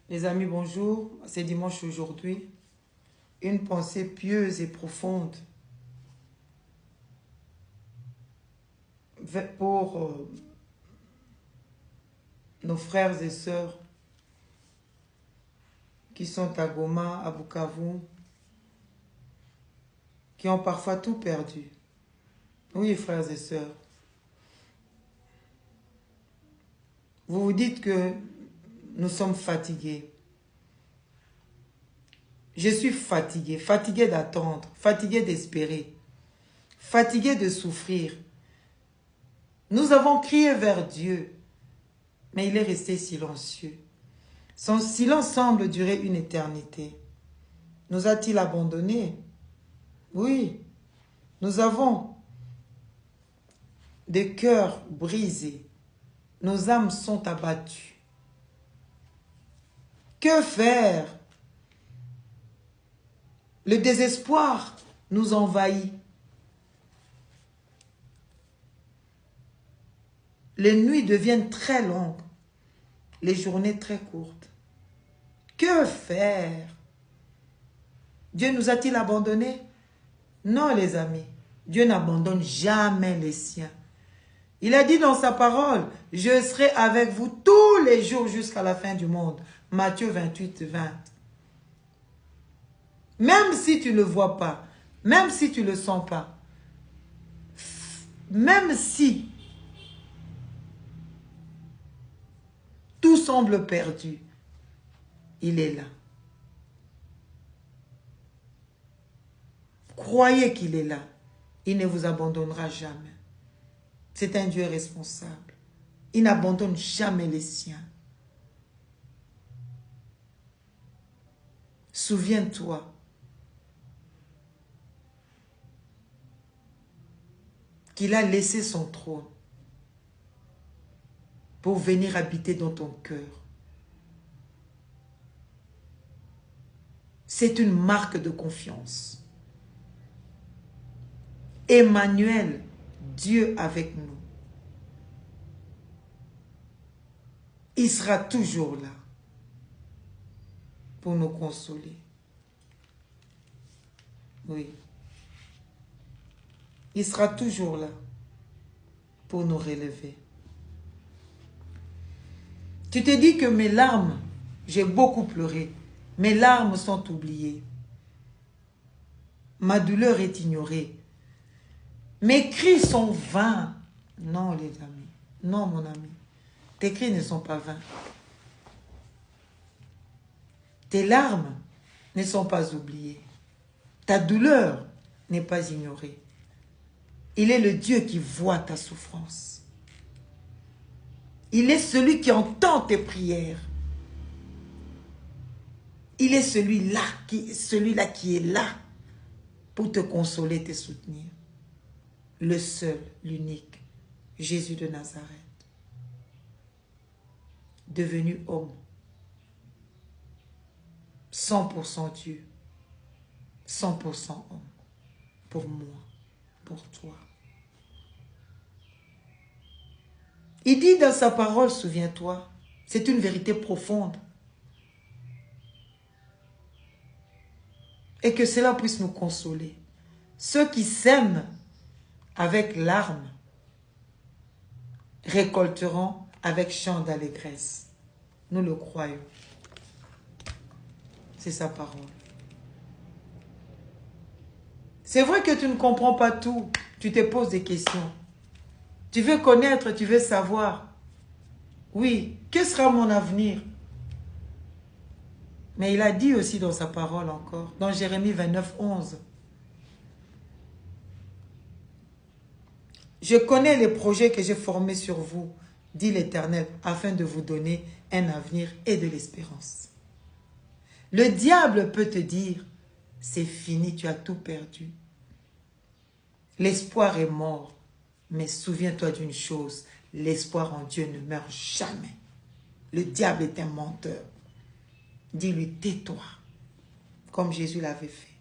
Les amis, bonjour. C'est dimanche aujourd'hui. Une pensée pieuse et profonde pour nos frères et sœurs qui sont à Goma, à Bukavu, qui ont parfois tout perdu. Oui, frères et sœurs. Vous vous dites que nous sommes fatigués. Je suis fatigué, fatigué d'attendre, fatigué d'espérer, fatigué de souffrir. Nous avons crié vers Dieu, mais il est resté silencieux. Son silence semble durer une éternité. Nous a-t-il abandonnés? Oui, nous avons des cœurs brisés. Nos âmes sont abattues. Que faire? Le désespoir nous envahit. Les nuits deviennent très longues, les journées très courtes. Que faire? Dieu nous a-t-il abandonnés? Non, les amis. Dieu n'abandonne jamais les siens. Il a dit dans sa parole, « Je serai avec vous tous les jours jusqu'à la fin du monde. » Matthieu 28, 20. Même si tu ne le vois pas, même si tu ne le sens pas, même si tout semble perdu, il est là. Croyez qu'il est là. Il ne vous abandonnera jamais. C'est un Dieu responsable. Il n'abandonne jamais les siens. Souviens-toi. Qu'il a laissé son trône pour venir habiter dans ton cœur. C'est une marque de confiance. Emmanuel, Dieu avec nous. Il sera toujours là pour nous consoler. Oui. Il sera toujours là pour nous relever. Tu te dis que mes larmes, j'ai beaucoup pleuré. Mes larmes sont oubliées. Ma douleur est ignorée. Mes cris sont vains. Non, les amis. Non, mon ami. Tes cris ne sont pas vains. Tes larmes ne sont pas oubliées. Ta douleur n'est pas ignorée. Il est le Dieu qui voit ta souffrance. Il est celui qui entend tes prières. Il est celui-là qui est là pour te consoler, te soutenir. Le seul, l'unique, Jésus de Nazareth. Devenu homme. 100% Dieu. 100% homme. Pour moi. Pour toi. Il dit dans sa parole, souviens-toi, c'est une vérité profonde. Et que cela puisse nous consoler. Ceux qui sèment avec larmes récolteront avec chant d'allégresse. Nous le croyons. C'est sa parole. C'est vrai que tu ne comprends pas tout. Tu te poses des questions. Tu veux connaître, tu veux savoir. Oui, que sera mon avenir? Mais il a dit aussi dans sa parole encore, dans Jérémie 29, 11. Je connais les projets que j'ai formés sur vous, dit l'Éternel, afin de vous donner un avenir et de l'espérance. Le diable peut te dire, c'est fini, tu as tout perdu. L'espoir est mort. Mais souviens-toi d'une chose, l'espoir en Dieu ne meurt jamais. Le diable est un menteur. Dis-lui, tais-toi, comme Jésus l'avait fait.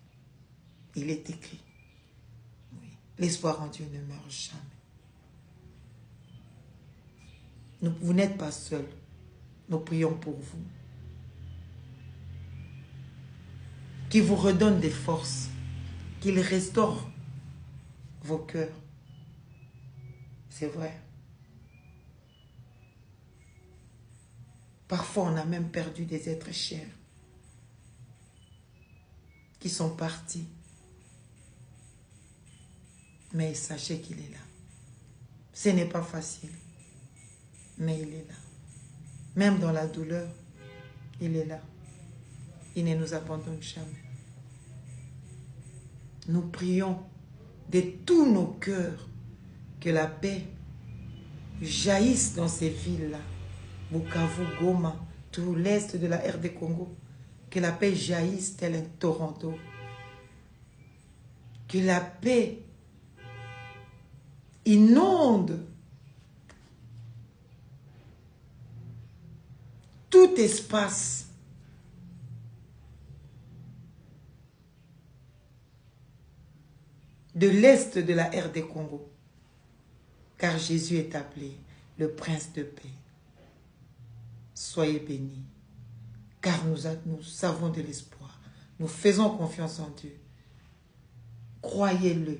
Il est écrit. Oui. L'espoir en Dieu ne meurt jamais. Vous n'êtes pas seul. Nous prions pour vous. qui vous redonne des forces, qu'il restaure vos cœurs. C'est vrai. Parfois, on a même perdu des êtres chers qui sont partis. Mais sachez qu'il est là. Ce n'est pas facile, mais il est là. Même dans la douleur, il est là. Il ne nous abandonne jamais. Nous prions de tous nos cœurs que la paix jaillisse dans ces villes-là. Bukavu, Goma, tout l'est de la RD Congo. Que la paix jaillisse tel un torrent d'eau. Que la paix inonde tout espace de l'est de la RD Congo. Car Jésus est appelé le prince de paix. Soyez bénis, car nous avons de l'espoir. Nous faisons confiance en Dieu. Croyez-le,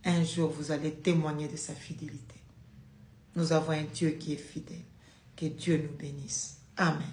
un jour vous allez témoigner de sa fidélité. Nous avons un Dieu qui est fidèle. Que Dieu nous bénisse. Amen.